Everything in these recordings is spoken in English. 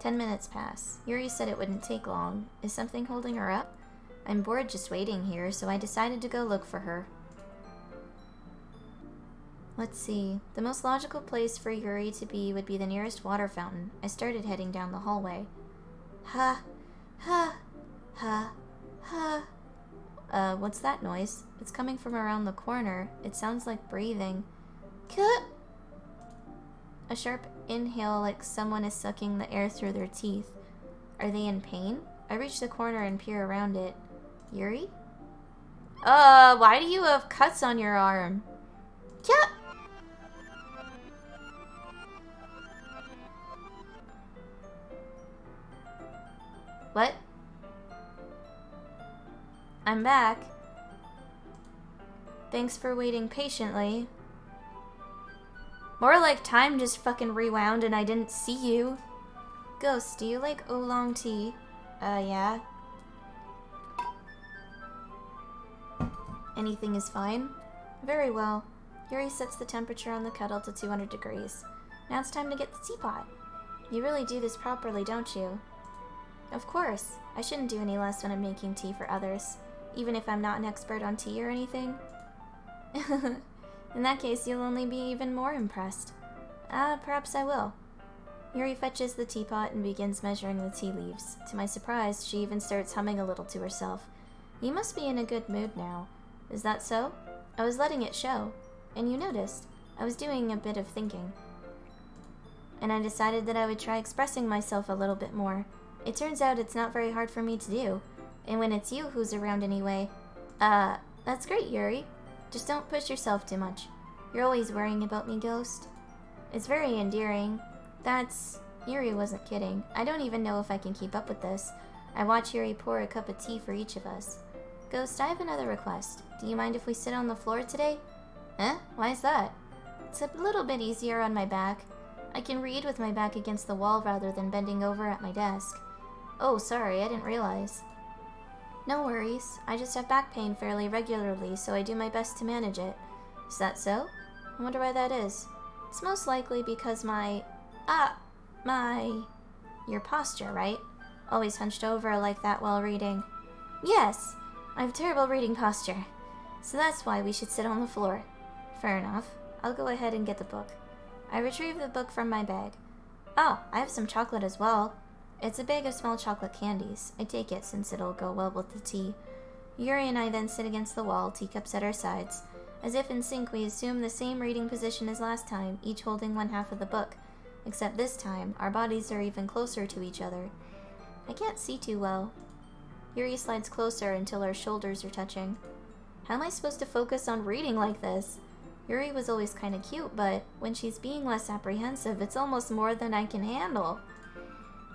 10 minutes pass. Yuri said it wouldn't take long. Is something holding her up? I'm bored just waiting here, so I decided to go look for her. Let's see. The most logical place for Yuri to be would be the nearest water fountain. I started heading down the hallway. Ha! Ha! Ha! Ha! What's that noise? It's coming from around the corner. It sounds like breathing. Cut! A sharp inhale like someone is sucking the air through their teeth. Are they in pain? I reach the corner and peer around it. Yuri? Why do you have cuts on your arm? Cut! What? I'm back. Thanks for waiting patiently. More like time just fucking rewound and I didn't see you. Ghost, do you like oolong tea? Yeah. Anything is fine? Very well. Yuri sets the temperature on the kettle to 200 degrees. Now it's time to get the teapot. You really do this properly, don't you? Of course. I shouldn't do any less when I'm making tea for others, even if I'm not an expert on tea or anything. In that case, you'll only be even more impressed. Perhaps I will. Yuri fetches the teapot and begins measuring the tea leaves. To my surprise, she even starts humming a little to herself. You must be in a good mood now. Is that so? I was letting it show. And you noticed. I was doing a bit of thinking. And I decided that I would try expressing myself a little bit more. It turns out it's not very hard for me to do. And when it's you who's around anyway. That's great, Yuri. Just don't push yourself too much. You're always worrying about me, Ghost. It's very endearing. Yuri wasn't kidding. I don't even know if I can keep up with this. I watch Yuri pour a cup of tea for each of us. Ghost, I have another request. Do you mind if we sit on the floor today? Huh? Why is that? It's a little bit easier on my back. I can read with my back against the wall rather than bending over at my desk. Oh, sorry, I didn't realize. No worries. I just have back pain fairly regularly, so I do my best to manage it. Is that so? I wonder why that is. It's most likely because your posture, right? Always hunched over like that while reading. Yes, I have terrible reading posture. So that's why we should sit on the floor. Fair enough. I'll go ahead and get the book. I retrieve the book from my bag. Oh, I have some chocolate as well. It's a bag of small chocolate candies. I take it since it'll go well with the tea. Yuri and I then sit against the wall, teacups at our sides. As if in sync, we assume the same reading position as last time, each holding one half of the book. Except this time, our bodies are even closer to each other. I can't see too well. Yuri slides closer until our shoulders are touching. How am I supposed to focus on reading like this? Yuri was always kinda cute, but when she's being less apprehensive, it's almost more than I can handle.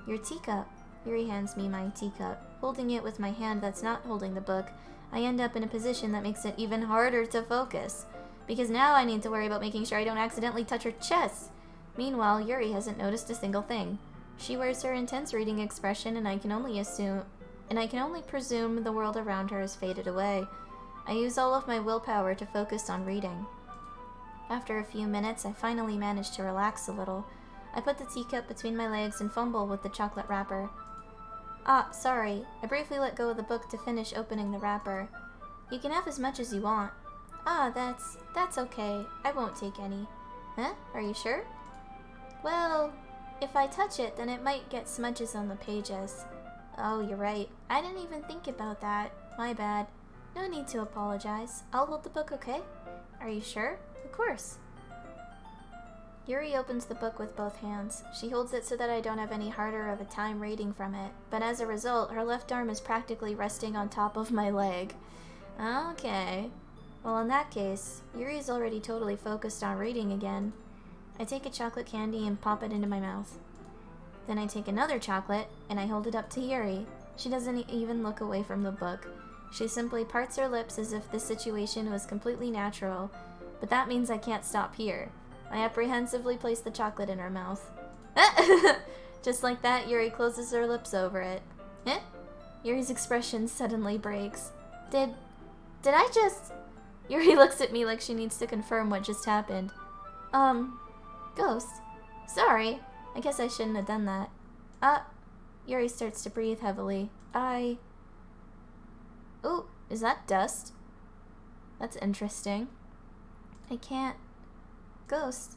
Your teacup. Yuri hands me my teacup. Holding it with my hand that's not holding the book, I end up in a position that makes it even harder to focus. Because now I need to worry about making sure I don't accidentally touch her chest. Meanwhile, Yuri hasn't noticed a single thing. She wears her intense reading expression, and I can only presume the world around her has faded away. I use all of my willpower to focus on reading. After a few minutes, I finally manage to relax a little. I put the teacup between my legs and fumble with the chocolate wrapper. Sorry. I briefly let go of the book to finish opening the wrapper. You can have as much as you want. That's okay. I won't take any. Huh? Are you sure? Well, if I touch it, then it might get smudges on the pages. Oh, you're right. I didn't even think about that. My bad. No need to apologize. I'll hold the book, okay? Are you sure? Of course. Yuri opens the book with both hands. She holds it so that I don't have any harder of a time reading from it, but as a result, her left arm is practically resting on top of my leg. Okay. Well, in that case, Yuri's already totally focused on reading again. I take a chocolate candy and pop it into my mouth. Then I take another chocolate, and I hold it up to Yuri. She doesn't even look away from the book. She simply parts her lips as if this situation was completely natural, but that means I can't stop here. I apprehensively place the chocolate in her mouth. Just like that, Yuri closes her lips over it. Eh? Yuri's expression suddenly breaks. Did I just... Yuri looks at me like she needs to confirm what just happened. Ghost. Sorry. I guess I shouldn't have done that. Yuri starts to breathe heavily. Ooh, is that dust? That's interesting. I can't... Ghost.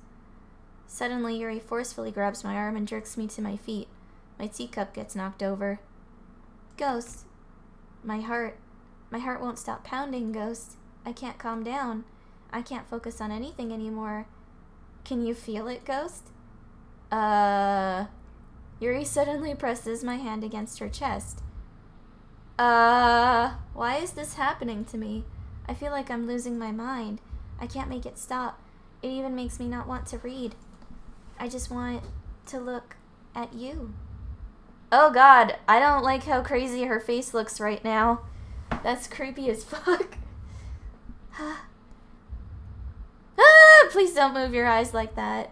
Suddenly, Yuri forcefully grabs my arm and jerks me to my feet. My teacup gets knocked over. Ghost. My heart won't stop pounding, Ghost. I can't calm down. I can't focus on anything anymore. Can you feel it, Ghost? Yuri suddenly presses my hand against her chest. Why is this happening to me? I feel like I'm losing my mind. I can't make it stop. It even makes me not want to read. I just want to look at you. Oh god, I don't like how crazy her face looks right now. That's creepy as fuck. Please don't move your eyes like that.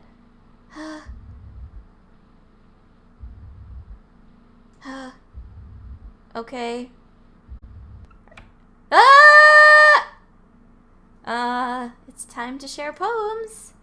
Okay. It's time to share poems.